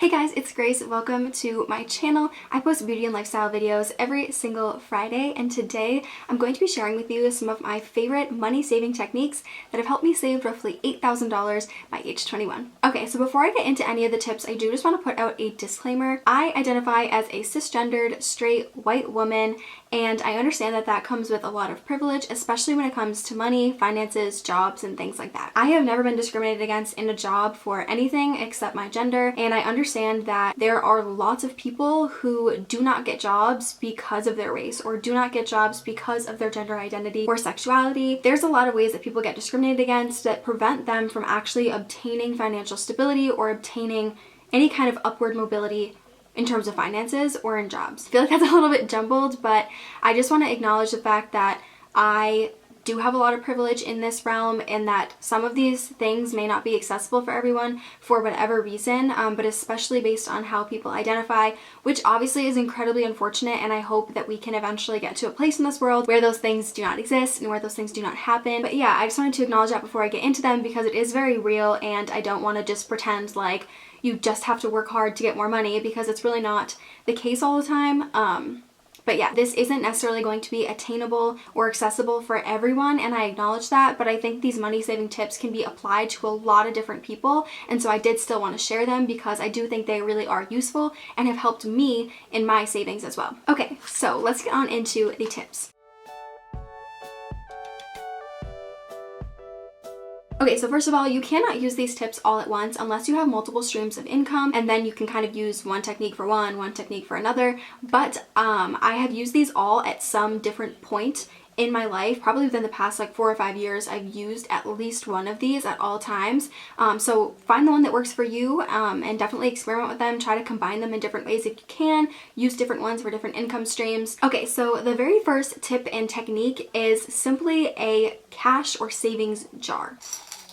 Hey guys, it's Grace. Welcome to my channel. I post beauty and lifestyle videos every single Friday, and today I'm going to be sharing with you some of my favorite money saving techniques that have helped me save roughly $8,000 by age 21. Okay, so before I get into any of the tips, I do just want to put out a disclaimer. I identify as a cisgendered, straight, white woman, and I understand that that comes with a lot of privilege, especially when it comes to money, finances, jobs, and things like that. I have never been discriminated against in a job for anything except my gender, and I understand that there are lots of people who do not get jobs because of their race or do not get jobs because of their gender identity or sexuality. There's a lot of ways that people get discriminated against that prevent them from actually obtaining financial stability or obtaining any kind of upward mobility in terms of finances or in jobs. I feel like that's a little bit jumbled, but I just want to acknowledge the fact that I do have a lot of privilege in this realm and that some of these things may not be accessible for everyone for whatever reason, but especially based on how people identify, which obviously is incredibly unfortunate, and I hope that we can eventually get to a place in this world where those things do not exist and where those things do not happen. But yeah, I just wanted to acknowledge that before I get into them because it is very real, and I don't want to just pretend like you just have to work hard to get more money, because it's really not the case all the time. But yeah, this isn't necessarily going to be attainable or accessible for everyone, and I acknowledge that, but I think these money saving tips can be applied to a lot of different people, and so I did still want to share them because I do think they really are useful and have helped me in my savings as well. Okay, so let's get on into the tips. Okay, so first of all, you cannot use these tips all at once unless you have multiple streams of income, and then you can kind of use one technique for one technique for another. But I have used these all at some different point in my life. Probably within the past like 4 or 5 years, I've used at least one of these at all times. So find the one that works for you, and definitely experiment with them. Try to combine them in different ways if you can. Use different ones for different income streams. Okay, so the very first tip and technique is simply a cash or savings jar.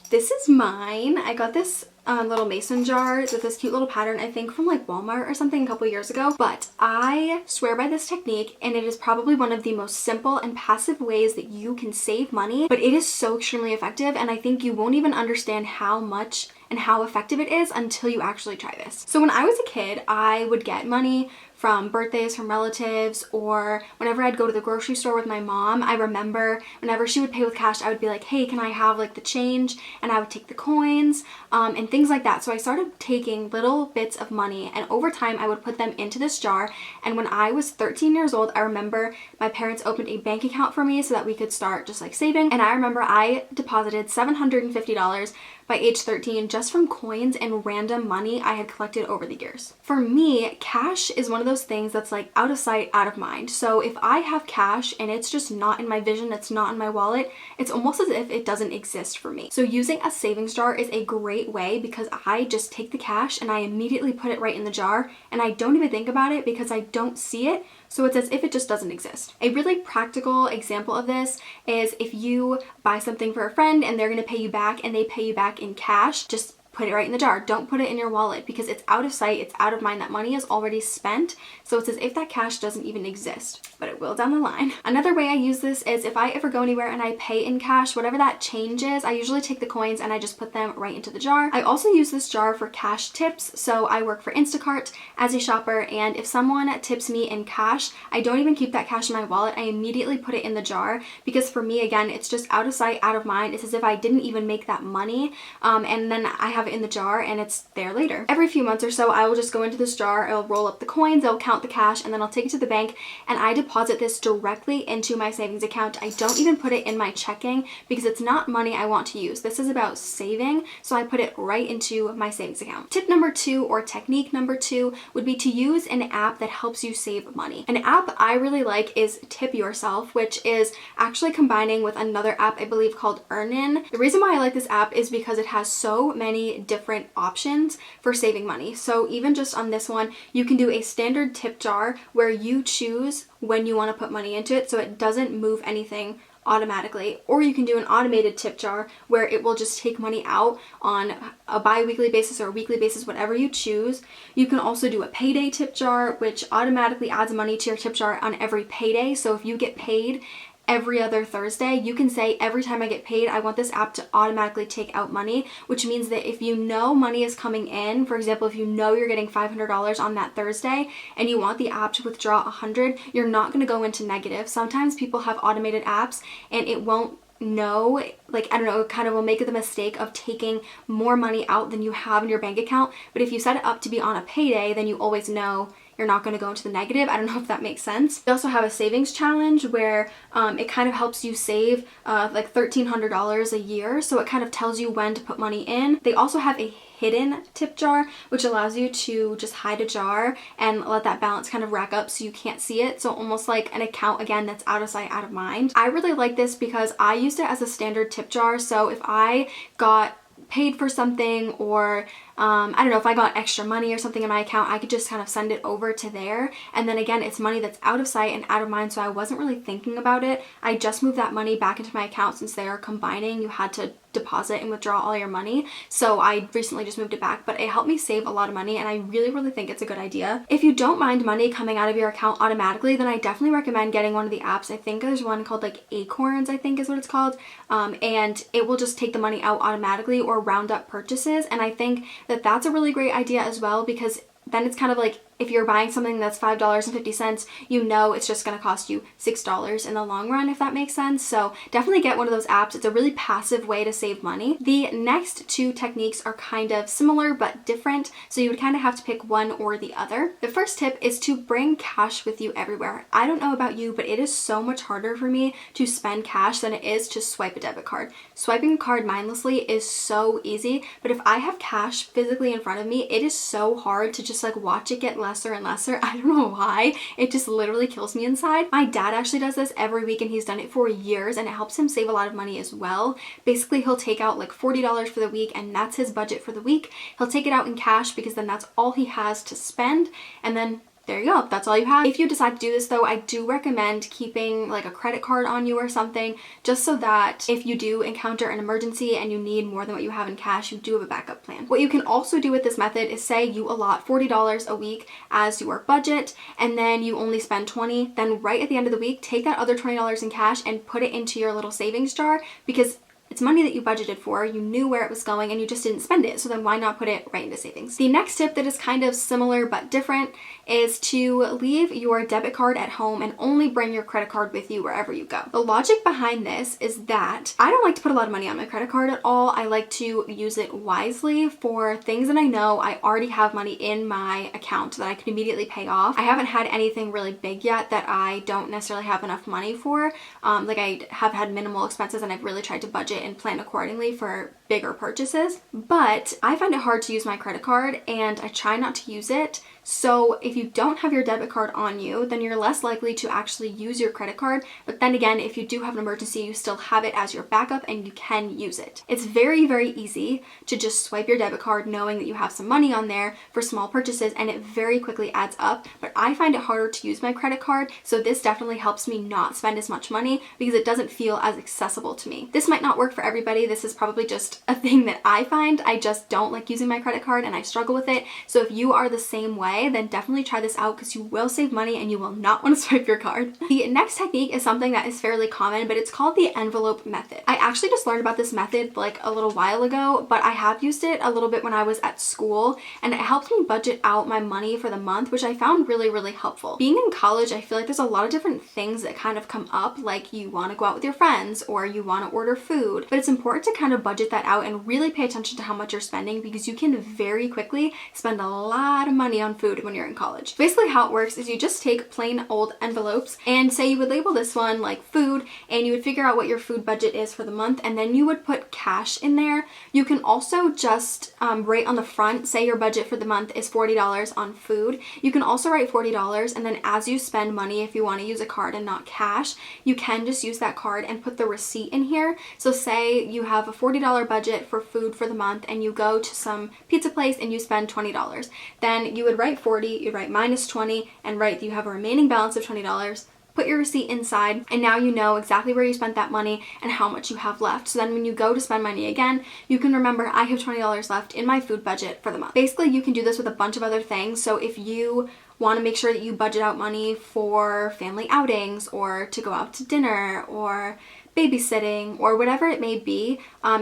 This is mine. I got this little mason jar with this cute little pattern, I think from like Walmart or something a couple years ago. But I swear by this technique, and it is probably one of the most simple and passive ways that you can save money, but it is so extremely effective, and I think you won't even understand how much and how effective it is until you actually try this. So when I was a kid, I would get money from birthdays, from relatives, or whenever I'd go to the grocery store with my mom. I remember whenever she would pay with cash, I would be like, hey, can I have like the change? And I would take the coins and things like that. So I started taking little bits of money, and over time I would put them into this jar. And when I was 13 years old, I remember my parents opened a bank account for me so that we could start just like saving. And I remember I deposited $750 by age 13 just from coins and random money I had collected over the years. For me, cash is one of those things that's like out of sight, out of mind. So if I have cash and it's just not in my vision, it's not in my wallet, it's almost as if it doesn't exist for me. So using a savings jar is a great way because I just take the cash and I immediately put it right in the jar, and I don't even think about it because I don't see it. So it's as if it just doesn't exist. A really practical example of this is if you buy something for a friend and they're going to pay you back and they pay you back in cash, just put it right in the jar. Don't put it in your wallet because it's out of sight, it's out of mind. That money is already spent. So it's as if that cash doesn't even exist, but it will down the line. Another way I use this is if I ever go anywhere and I pay in cash, whatever that change is, I usually take the coins and I just put them right into the jar. I also use this jar for cash tips. So I work for Instacart as a shopper, and if someone tips me in cash, I don't even keep that cash in my wallet. I immediately put it in the jar because for me, again, it's just out of sight, out of mind. It's as if I didn't even make that money, and then I have it in the jar and it's there later. Every few months or so, I will just go into this jar, I'll roll up the coins, I'll count the cash, and then I'll take it to the bank and I deposit this directly into my savings account. I don't even put it in my checking because it's not money I want to use. This is about saving, so I put it right into my savings account. Tip number 2, or technique number 2, would be to use an app that helps you save money. An app I really like is Tip Yourself, which is actually combining with another app I believe called Earnin. The reason why I like this app is because it has so many different options for saving money. So even just on this one, you can do a standard tip jar where you choose when you want to put money into it so it doesn't move anything automatically, or you can do an automated tip jar where it will just take money out on a bi-weekly basis or a weekly basis, whatever you choose. You can also do a payday tip jar, which automatically adds money to your tip jar on every payday. So if you get paid every other Thursday, you can say every time I get paid, I want this app to automatically take out money, which means that if you know money is coming in, for example, if you know you're getting $500 on that Thursday and you want the app to withdraw 100, you're not going to go into negative. Sometimes people have automated apps and it won't know, like, I don't know, it kind of will make the mistake of taking more money out than you have in your bank account. But if you set it up to be on a payday, then you always know you're not going to go into the negative. I don't know if that makes sense. They also have a savings challenge where it kind of helps you save like $1,300 a year. So it kind of tells you when to put money in. They also have a hidden tip jar, which allows you to just hide a jar and let that balance kind of rack up so you can't see it. So almost like an account, again, that's out of sight, out of mind. I really like this because I used it as a standard tip jar. So if I got paid for something, or I don't know, if I got extra money or something in my account, I could just kind of send it over to there. And then again, it's money that's out of sight and out of mind, so I wasn't really thinking about it. I just moved that money back into my account. Since they are combining, you had to deposit and withdraw all your money. So I recently just moved it back, but it helped me save a lot of money, and I really think it's a good idea. If you don't mind money coming out of your account automatically, then I definitely recommend getting one of the apps. I think there's one called like Acorns, I think is what it's called. And it will just take the money out automatically or round up purchases. And I think that that's a really great idea as well, because then it's kind of like if you're buying something that's $5.50, you know it's just going to cost you $6 in the long run, if that makes sense. So definitely get one of those apps. It's a really passive way to save money. The next two techniques are kind of similar but different, so you would kind of have to pick one or the other. The first tip is to bring cash with you everywhere. I don't know about you, but it is so much harder for me to spend cash than it is to swipe a debit card. Swiping a card mindlessly is so easy, but if I have cash physically in front of me, it is so hard to just like watch it get lesser and lesser. I don't know why. It just literally kills me inside. My dad actually does this every week, and he's done it for years, and it helps him save a lot of money as well. Basically, he'll take out like $40 for the week, and that's his budget for the week. He'll take it out in cash because then that's all he has to spend, and then there you go, that's all you have. If you decide to do this though, I do recommend keeping like a credit card on you or something, just so that if you do encounter an emergency and you need more than what you have in cash, you do have a backup plan. What you can also do with this method is say you allot $40 a week as your budget, and then you only spend $20, then right at the end of the week, take that other $20 in cash and put it into your little savings jar, because it's money that you budgeted for, you knew where it was going, and you just didn't spend it. So then why not put it right into savings? The next tip that is kind of similar but different is to leave your debit card at home and only bring your credit card with you wherever you go. The logic behind this is that I don't like to put a lot of money on my credit card at all. I like to use it wisely for things that I know I already have money in my account that I can immediately pay off. I haven't had anything really big yet that I don't necessarily have enough money for. Like I have had minimal expenses, and I've really tried to budget and plan accordingly for bigger purchases. But I find it hard to use my credit card, and I try not to use it. So if you don't have your debit card on you, then you're less likely to actually use your credit card. But then again, if you do have an emergency, you still have it as your backup and you can use it. It's very easy to just swipe your debit card knowing that you have some money on there for small purchases, and it very quickly adds up. But I find it harder to use my credit card, so this definitely helps me not spend as much money because it doesn't feel as accessible to me. This might not work for everybody. This is probably just a thing that I find. I just don't like using my credit card and I struggle with it. So if you are the same way, then definitely try this out because you will save money and you will not want to swipe your card. The next technique is something that is fairly common, but it's called the envelope method. I actually just learned about this method like a little while ago, but I have used it a little bit when I was at school, and it helped me budget out my money for the month, which I found really helpful. Being in college, I feel like there's a lot of different things that kind of come up, like you want to go out with your friends or you want to order food, but it's important to kind of budget that out and really pay attention to how much you're spending, because you can very quickly spend a lot of money on food when you're in college. Basically how it works is you just take plain old envelopes and say you would label this one like food, and you would figure out what your food budget is for the month, and then you would put cash in there. You can also just write on the front, say your budget for the month is $40 on food. You can also write $40, and then as you spend money, if you want to use a card and not cash, you can just use that card and put the receipt in here. So say you have a $40 budget for food for the month and you go to some pizza place and you spend $20. Then you would write 40, you'd write minus 20, and write that you have a remaining balance of $20. Put your receipt inside, and now you know exactly where you spent that money and how much you have left. So then when you go to spend money again, you can remember, I have $20 left in my food budget for the month. Basically, you can do this with a bunch of other things. So if you want to make sure that you budget out money for family outings or to go out to dinner or babysitting or whatever it may be,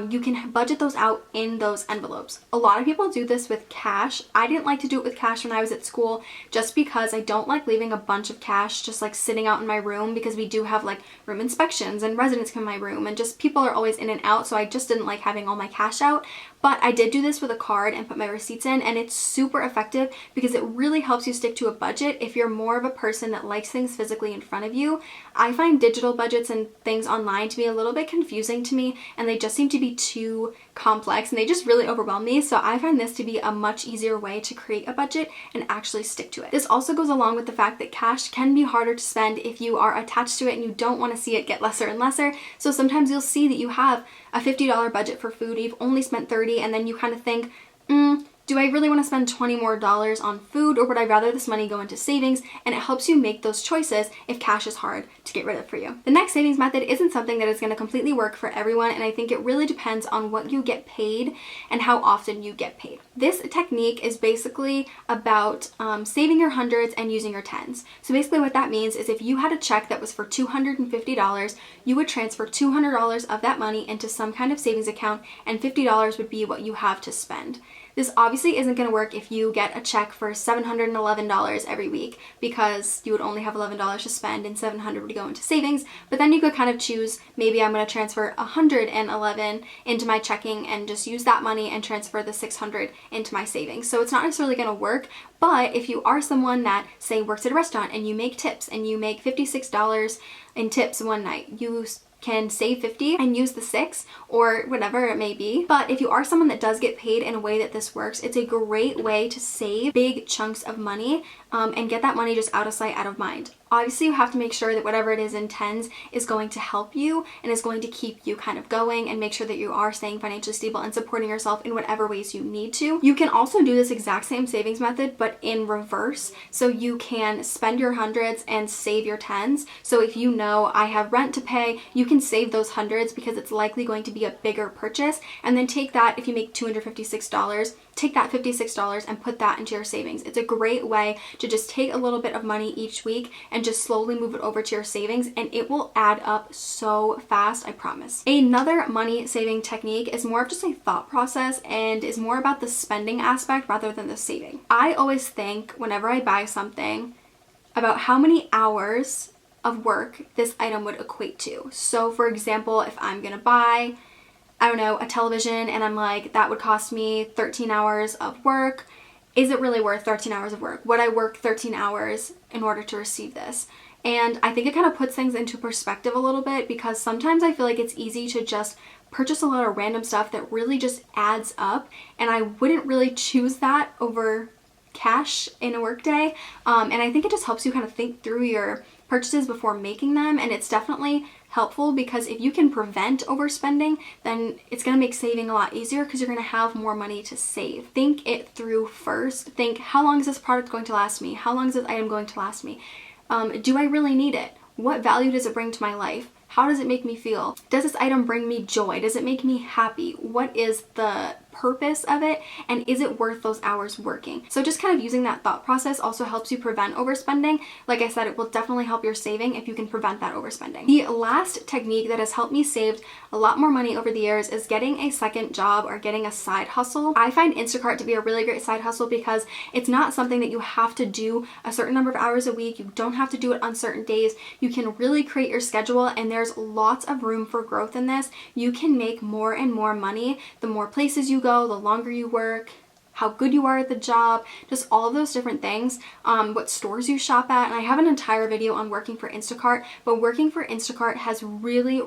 you can budget those out in those envelopes. A lot of people do this with cash. I didn't like to do it with cash when I was at school just because I don't like leaving a bunch of cash just like sitting out in my room, because we do have like room inspections and residents come in my room and just people are always in and out, so I just didn't like having all my cash out. But I did do this with a card and put my receipts in, and it's super effective because it really helps you stick to a budget if you're more of a person that likes things physically in front of you. I find digital budgets and things online to be a little bit confusing to me, and they just seem to be too complex and they just really overwhelm me. So I find this to be a much easier way to create a budget and actually stick to it. This also goes along with the fact that cash can be harder to spend if you are attached to it and you don't want to see it get lesser and lesser. So sometimes you'll see that you have a $50 budget for food, you've only spent $30, and then you kind of think, do I really want to spend $20 more on food, or would I rather this money go into savings? And it helps you make those choices if cash is hard to get rid of for you. The next savings method isn't something that is going to completely work for everyone, and I think it really depends on what you get paid and how often you get paid. This technique is basically about saving your hundreds and using your tens. So basically what that means is if you had a check that was for $250, you would transfer $200 of that money into some kind of savings account, and $50 would be what you have to spend. This obviously isn't going to work if you get a check for $711 every week, because you would only have $11 to spend and $700 would go into savings. But then you could kind of choose, maybe I'm going to transfer $111 into my checking and just use that money and transfer the $600 into my savings. So it's not necessarily going to work. But if you are someone that, say, works at a restaurant and you make tips and you make $56 in tips one night, you can save $50 and use the $6 or whatever it may be. But if you are someone that does get paid in a way that this works, it's a great way to save big chunks of money and get that money just out of sight, out of mind. Obviously, you have to make sure that whatever it is in tens is going to help you and is going to keep you kind of going, and make sure that you are staying financially stable and supporting yourself in whatever ways you need to. You can also do this exact same savings method, but in reverse. So you can spend your hundreds and save your tens. So if you know I have rent to pay, you can save those hundreds because it's likely going to be a bigger purchase, and then take that, if you make $256, take that $56 and put that into your savings. It's a great way to just take a little bit of money each week and just slowly move it over to your savings, and it will add up so fast, I promise. Another money saving technique is more of just a thought process and is more about the spending aspect rather than the saving. I always think whenever I buy something about how many hours of work this item would equate to. So for example, if I'm gonna buy, I don't know, a television, and I'm like, that would cost me 13 hours of work. Is it really worth 13 hours of work? Would I work 13 hours in order to receive this? And I think it kind of puts things into perspective a little bit, because sometimes I feel like it's easy to just purchase a lot of random stuff that really just adds up, and I wouldn't really choose that over cash in a workday. And I think it just helps you kind of think through your purchases before making them, and it's definitely helpful because if you can prevent overspending, then it's going to make saving a lot easier because you're going to have more money to save. Think it through first. Think, how long is this product going to last me? How long is this item going to last me? Do I really need it? What value does it bring to my life? How does it make me feel? Does this item bring me joy? Does it make me happy? What is the purpose of it, and is it worth those hours working? So just kind of using that thought process also helps you prevent overspending. Like I said, it will definitely help your saving if you can prevent that overspending. The last technique that has helped me save a lot more money over the years is getting a second job or getting a side hustle. I find Instacart to be a really great side hustle because it's not something that you have to do a certain number of hours a week. You don't have to do it on certain days. You can really create your schedule, and there's lots of room for growth in this. You can make more and more money the more places you go, the longer you work, how good you are at the job, just all of those different things, what stores you shop at. And I have an entire video on working for Instacart, but working for Instacart has really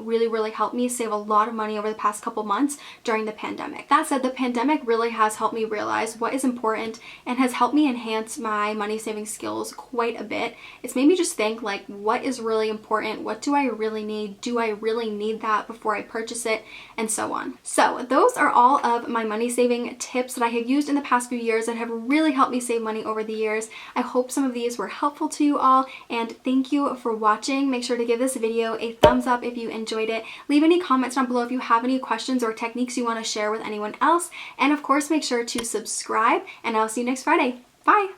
helped me save a lot of money over the past couple months during the pandemic. That said, the pandemic really has helped me realize what is important and has helped me enhance my money saving skills quite a bit. It's made me just think, like, what is really important? What do I really need? Do I really need that before I purchase it? And so on. So those are all of my money saving tips that I have used in the past few years that have really helped me save money over the years. I hope some of these were helpful to you all, and thank you for watching. Make sure to give this video a thumbs up if you enjoyed it. Leave any comments down below if you have any questions or techniques you want to share with anyone else, and of course make sure to subscribe, and I'll see you next Friday. Bye!